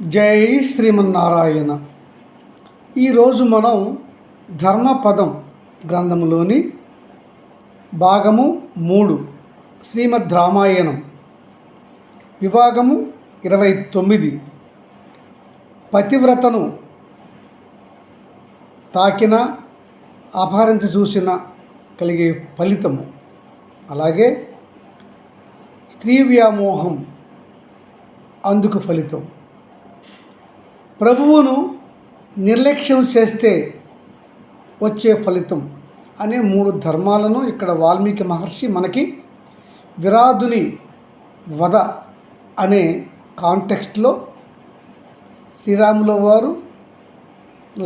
జై శ్రీమన్నారాయణ. ఈరోజు మనం ధర్మపదం గ్రంథములోని భాగము 3 శ్రీమద్ రామాయణం విభాగము 29 పతివ్రతను తాకిన అపహరించి చూసిన కలిగే ఫలితము, అలాగే స్త్రీ వ్యామోహం అందుకు ఫలితం, ప్రభువును నిర్లక్ష్యం చేస్తే వచ్చే ఫలితం అనే 3 ధర్మాలను ఇక్కడ వాల్మీకి మహర్షి మనకి విరాధుని వధ అనే కాంటెక్స్ట్లో శ్రీరాముల వారు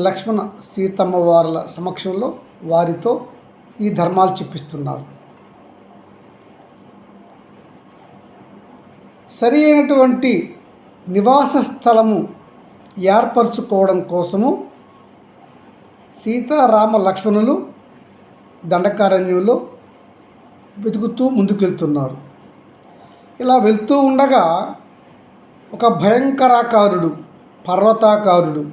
లక్ష్మణ సీతమ్మ వార్ల సమక్షంలో వారితో ఈ ధర్మాలు చెప్పిస్తున్నారు. సరి అయినటువంటి నివాస స్థలము ఏర్పరచుకోవడం కోసము సీతారామ లక్ష్మణులు దండకారణ్యంలో వెతుకుతూ ముందుకెళ్తున్నారు. ఇలా వెళ్తూ ఉండగా ఒక భయంకరాకారుడు, పర్వతాకారుడు,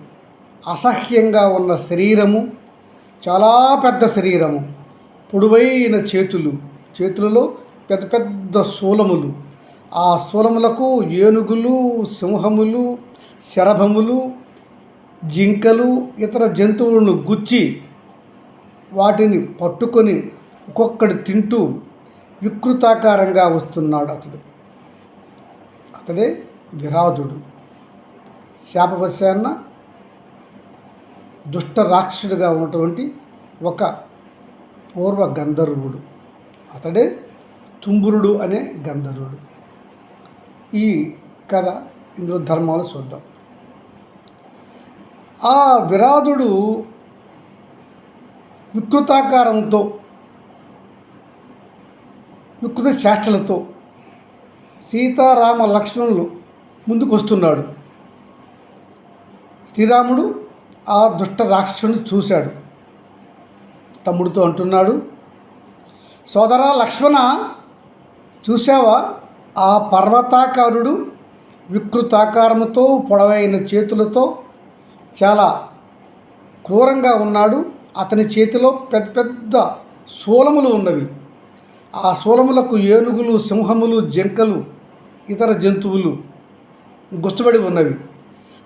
అసహ్యంగా ఉన్న శరీరము, చాలా పెద్ద శరీరము, పొడవైన చేతులలో పెద్ద పెద్ద శూలములు, ఆ శూలములకు ఏనుగులు, సింహములు, శరభములు, జింకలు, ఇతర జంతువులను గుచ్చి వాటిని పట్టుకొని ఒక్కొక్కటి తింటూ వికృతాకారంగా వస్తున్నాడు. అతడే విరాధుడు. శాపవశాన్న దుష్ట రాక్షసుడిగా ఉన్నటువంటి ఒక పూర్వ గంధర్వుడు, అతడే తుంబురుడు అనే గంధర్వుడు. ఈ కథ ఇందులో ధర్మాలు చూద్దాం. ఆ విరాధుడు వికృతాకారంతో, వికృత చేష్టలతో సీతారామ లక్ష్మణులు ముందుకు వస్తున్నాడు. శ్రీరాముడు ఆ దుష్ట రాక్షసుని చూశాడు. తమ్ముడితో అంటున్నాడు, సోదరా లక్ష్మణ, చూశావా, ఆ పర్వతాకారుడు వికృతాకారముతో, పొడవైన చేతులతో చాలా క్రూరంగా ఉన్నాడు. అతని చేతిలో పెద్ద పెద్ద శూలములు ఉన్నవి. ఆ శూలములకు ఏనుగులు, సింహములు, జింకలు, ఇతర జంతువులు గుచ్చబడి ఉన్నవి.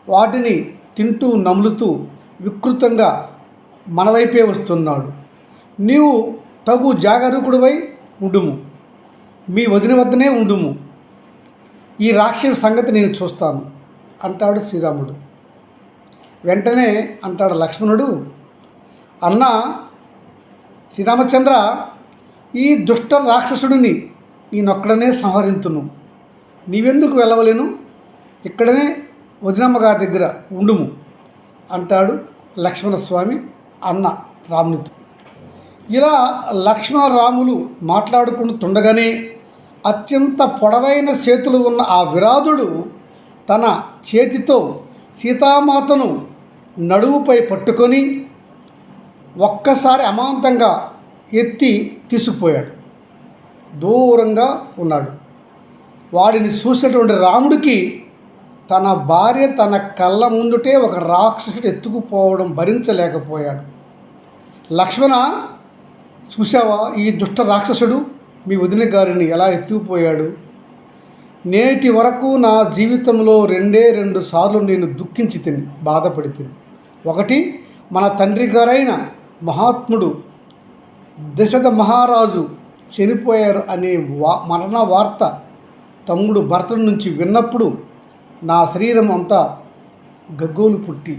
వాటిని తింటూ నములుతూ వికృతంగా మన వైపే వస్తున్నాడు. నీవు తగు జాగరూకుడివై ఉండుము, మీ వదిన వద్దనే ఉండుము, ఈ రాక్షసు సంగతి నేను చూస్తాను అంటాడు శ్రీరాముడు. వెంటనే అంటాడు లక్ష్మణుడు, అన్నా శ్రీరామచంద్ర, ఈ దుష్ట రాక్షసుడిని నేనొక్కడనే సంహరింతును, నీవెందుకు వెళ్ళవలేను, ఇక్కడనే వదినమ్మ గారి దగ్గర ఉండుము అంటాడు లక్ష్మణస్వామి అన్న రామునితో. ఇలా లక్ష్మణరాములు మాట్లాడుకుంటుండగానే అత్యంత పొడవైన చేతులు ఉన్న ఆ విరాధుడు తన చేతితో సీతామాతను నడుముపై పట్టుకొని ఒక్కసారి అమాంతంగా ఎత్తి తీసుకుపోయాడు. దూరంగా ఉన్నాడు. వాడిని చూసినటువంటి రాముడికి తన భార్య తన కళ్ళ ముందుటే ఒక రాక్షసుడు ఎత్తుకుపోవడం భరించలేకపోయాడు. లక్ష్మణ, చూసావా, ఈ దుష్ట రాక్షసుడు మీ వదిన గారిని ఎలా ఎత్తుకుపోయాడు. నేటి వరకు నా జీవితంలో 2 సార్లు నేను దుఃఖించి తిని బాధపడి తిని. ఒకటి, మన తండ్రి గారైన మహాత్ముడు దశరథ మహారాజు చనిపోయారు అనే మరణ వార్త తమ్ముడు భరతుడి నుంచి విన్నప్పుడు నా శరీరం అంతా గగ్గోలు పుట్టి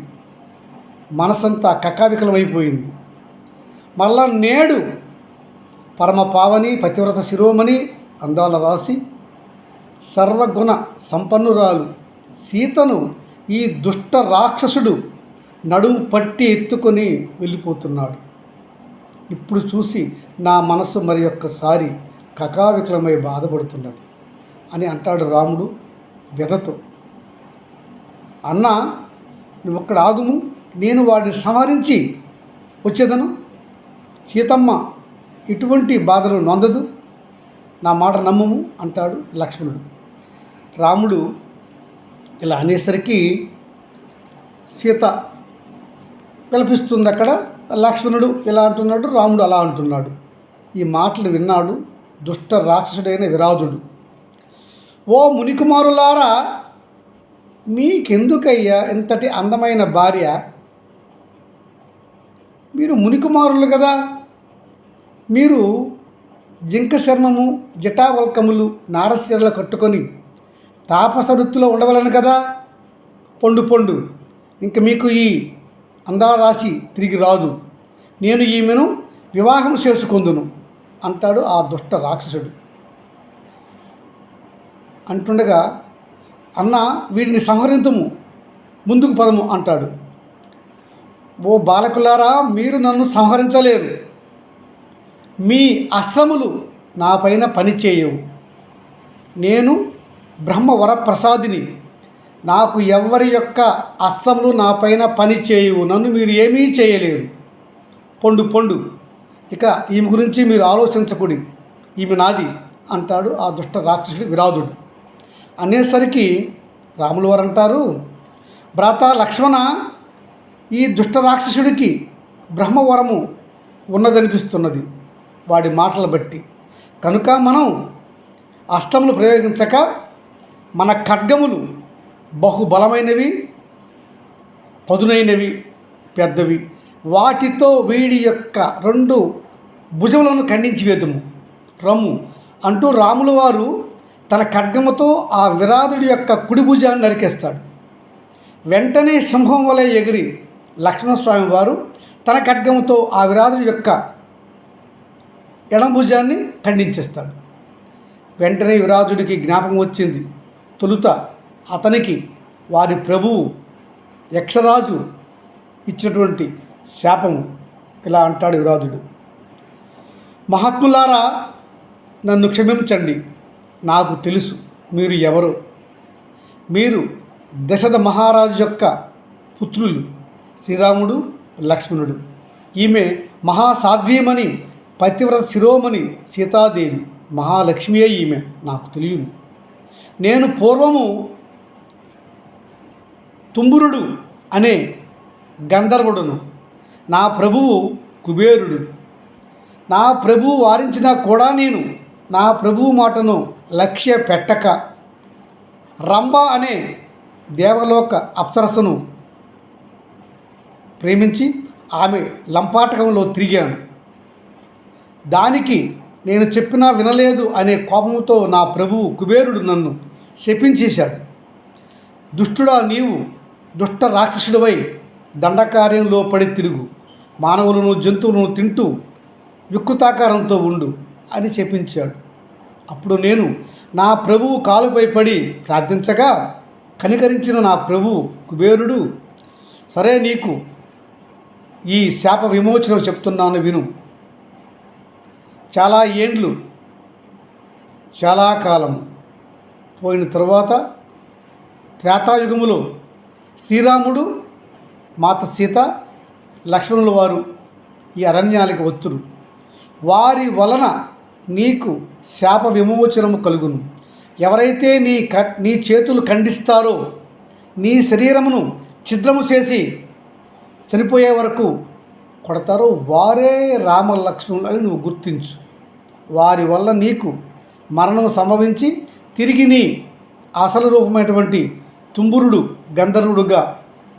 మనసంతా కకావికలమైపోయింది. మళ్ళా నేడు పరమ పావని, పతివ్రత శిరోమణి, అందాల రాశి, సర్వగుణ సంపన్నురాలు సీతను ఈ దుష్ట రాక్షసుడు నడుము పట్టి ఎత్తుకొని వెళ్ళిపోతున్నాడు. ఇప్పుడు చూసి నా మనసు మరి ఒక్కసారి కకావికలమై బాధపడుతున్నది అని అంటాడు రాముడు వ్యధతో. అన్నా, నువ్వు ఒక్కడ ఆగుము, నేను వాడిని సంహరించి వచ్చేదను. సీతమ్మ ఇటువంటి బాధలు నొందదు, నా మాట నమ్మము అంటాడు లక్ష్మణుడు. రాముడు ఇలా అనేసరికి సీత కల్పిస్తుంది. అక్కడ లక్ష్మణుడు ఇలా అంటున్నాడు, రాముడు అలా అంటున్నాడు. ఈ మాటలు విన్నాడు దుష్ట రాక్షసుడైన విరాధుడు. ఓ మునికుమారులారా, మీకెందుకయ్యా ఇంతటి అందమైన భార్య? మీరు మునికుమారులు కదా, మీరు జింక చర్మము జటావల్కములు నారచీరలు కట్టుకొని తాపస వృత్తిలో ఉండవలను కదా. పొండు ఇంక మీకు ఈ అందారాశి తిరిగి రాదు. నేను ఈమెను వివాహం చేసుకొందును అంటాడు ఆ దుష్ట రాక్షసుడు. అంటుండగా అన్న వీడిని సంహరింతుము, ముందుకు పదము అంటాడు. ఓ బాలకులారా, మీరు నన్ను సంహరించలేరు. మీ అస్త్రములు నా పైన పనిచేయవు. నేను బ్రహ్మవరప్రసాదిని. నాకు ఎవరి యొక్క అస్త్రములు నా పైన పనిచేయవు. నన్ను మీరు ఏమీ చేయలేరు. పొండు ఇక ఈమె గురించి మీరు ఆలోచించకూడి, ఈమె నాది అంటాడు ఆ దుష్ట రాక్షసుడు విరాధుడు. అనేసరికి రాములు వారు అంటారు, భ్రాత లక్ష్మణ, ఈ దుష్ట రాక్షసుడికి బ్రహ్మవరము ఉన్నదనిపిస్తున్నది వాడి మాటలు బట్టి. కనుక మనం అస్త్రములు ప్రయోగించక మన ఖడ్గములు బహుబలమైనవి, పదునైనవి, పెద్దవి, వాటితో వీడి యొక్క 2 భుజములను ఖండించి వేదుము రమ్ము అంటూ రాముల వారు తన ఖడ్గముతో ఆ విరాధుడి యొక్క కుడి భుజాన్ని నరికేస్తాడు. వెంటనే సింహం వలె ఎగిరి లక్ష్మణస్వామి వారు తన ఖడ్గముతో ఆ విరాధుడి యొక్క ఎడమ భుజాన్ని ఖండించేస్తాడు. వెంటనే విరాజుడికి జ్ఞాపకం వచ్చింది. తొలుత అతనికి వారి ప్రభువు యక్షరాజు ఇచ్చినటువంటి శాపము. ఇలా అంటాడు విరాజుడు, మహాత్ములారా, నన్ను క్షమించండి. నాకు తెలుసు మీరు ఎవరో. మీరు దశరథ మహారాజు యొక్క పుత్రులు శ్రీరాముడు, లక్ష్మణుడు. ఈమె మహాసాధ్వీమని పతివ్రత శిరోమణి సీతాదేవి, మహాలక్ష్మియే ఈమె. నాకు తెలియను. నేను పూర్వము తుంబురుడు అనే గంధర్వుడును. నా ప్రభువు కుబేరుడు. నా ప్రభువు వారించినా కూడా నేను నా ప్రభువు మాటను లక్ష్య పెట్టక రంభ అనే దేవలోక అప్సరసను ప్రేమించి ఆమె లంపాటకంలో తిరిగాను. దానికి నేను చెప్పినా వినలేదు అనే కోపంతో నా ప్రభువు కుబేరుడు నన్ను శపించేశాడు. దుష్టుడా, నీవు దుష్ట రాక్షసుడివై దండకార్యంలో పడి తిరుగు, మానవులను జంతువులను తింటూ వికృతాకారంతో ఉండు అని చెప్పించాడు. అప్పుడు నేను నా ప్రభువు కాలుపై పడి ప్రార్థించగా కనికరించిన నా ప్రభువు కుబేరుడు, సరే నీకు ఈ శాప విమోచనం చెప్తున్నాను విను. చాలా ఏండ్లు, చాలా కాలం పోయిన తరువాత త్రేతాయుగములో శ్రీరాముడు, మాత సీత, లక్ష్మణుల వారు ఈ అరణ్యాలకు వత్తురు. వారి వలన నీకు శాప విమోచనము కలుగును. ఎవరైతే నీ చేతులు ఖండిస్తారో, నీ శరీరమును ఛిద్రము చేసి చనిపోయే వరకు కొడతారో వారే రామ లక్ష్మణులు అని నువ్వు గుర్తించు. వారి వల్ల నీకు మరణం సంభవించి తిరిగి నీ అసలు రూపమైనటువంటి తుంబురుడు గంధర్వుడుగా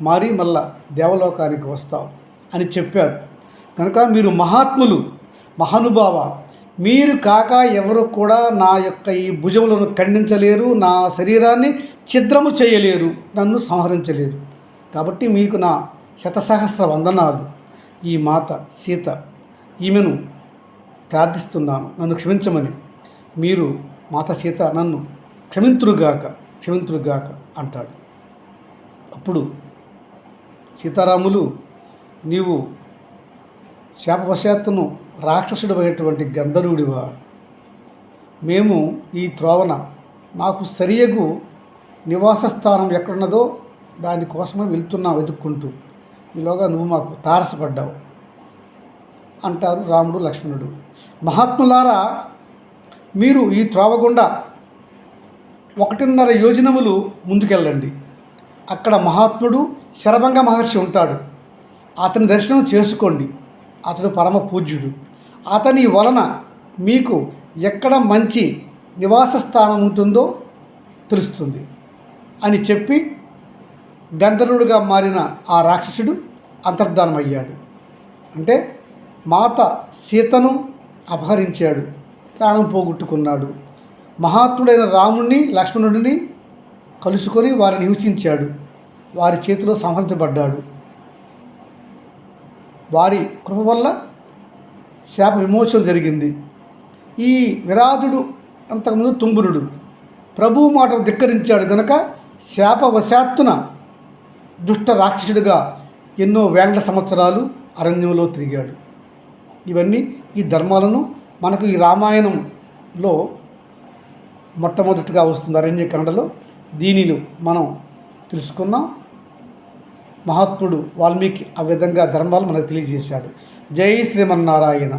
మారి మళ్ళా దేవలోకానికి వస్తావు అని చెప్పారు. కనుక మీరు మహాత్ములు, మహానుభావ, మీరు కాక ఎవరు కూడా నా యొక్క ఈ భుజములను ఖండించలేరు, నా శరీరాన్ని ఛిద్రము చేయలేరు, నన్ను సంహరించలేరు. కాబట్టి మీకు నా శతసహస్ర వందనాలు. ఈ మాత సీత, ఈమెను ప్రార్థిస్తున్నాను నన్ను క్షమించమని. మీరు మాత సీత నన్ను క్షమింతురుగాక అంటాడు. అప్పుడు సీతారాములు, నీవు శాపవశాత్తును రాక్షసుడు అయినటువంటి గంధర్వుడివా? మేము ఈ త్రోవన మాకు సరియగు నివాస స్థానం ఎక్కడున్నదో దానికోసమే వెతుక్కుంటూ, ఈలోగా నువ్వు మాకు తారసపడ్డావు అంటారు రాముడు, లక్ష్మణుడు. మహాత్ములారా, మీరు ఈ త్రోవ గుండా 1.5 యోజనములు ముందుకెళ్ళండి. అక్కడ మహాత్ముడు శరభంగ మహర్షి ఉంటాడు. అతని దర్శనం చేసుకోండి. అతడు పరమ పూజ్యుడు. అతని వలన మీకు ఎక్కడ మంచి నివాస స్థానం ఉంటుందో తెలుస్తుంది అని చెప్పి గంధర్వుడిగా మారిన ఆ రాక్షసుడు అంతర్ధానమయ్యాడు. అంటే మాత సీతను అపహరించాడు, ప్రాణం పోగొట్టుకున్నాడు. మహాత్ముడైన రాముణ్ణి లక్ష్మణుడిని కలుసుకొని వారిని హింసించాడు, వారి చేతిలో సంహరించబడ్డాడు. వారి కృప వల్ల శాప విమోచన జరిగింది. ఈ విరాధుడు అంతకుముందు తుంబురుడు ప్రభువు మాటను ధిక్కరించాడు గనుక శాపవశాత్తున దుష్ట రాక్షసుడిగా ఎన్నో వేల సంవత్సరాలు అరణ్యంలో తిరిగాడు. ఇవన్నీ ఈ ధర్మాలను మనకు ఈ రామాయణంలో మొట్టమొదటిగా వస్తుంది, అరణ్యకాండలో. దీనిని మనం తెలుసుకున్నాం. మహాత్ముడు వాల్మీకి ఆ విధంగా ధర్మాలు మనకు తెలియజేశాడు. జై శ్రీమన్నారాయణ.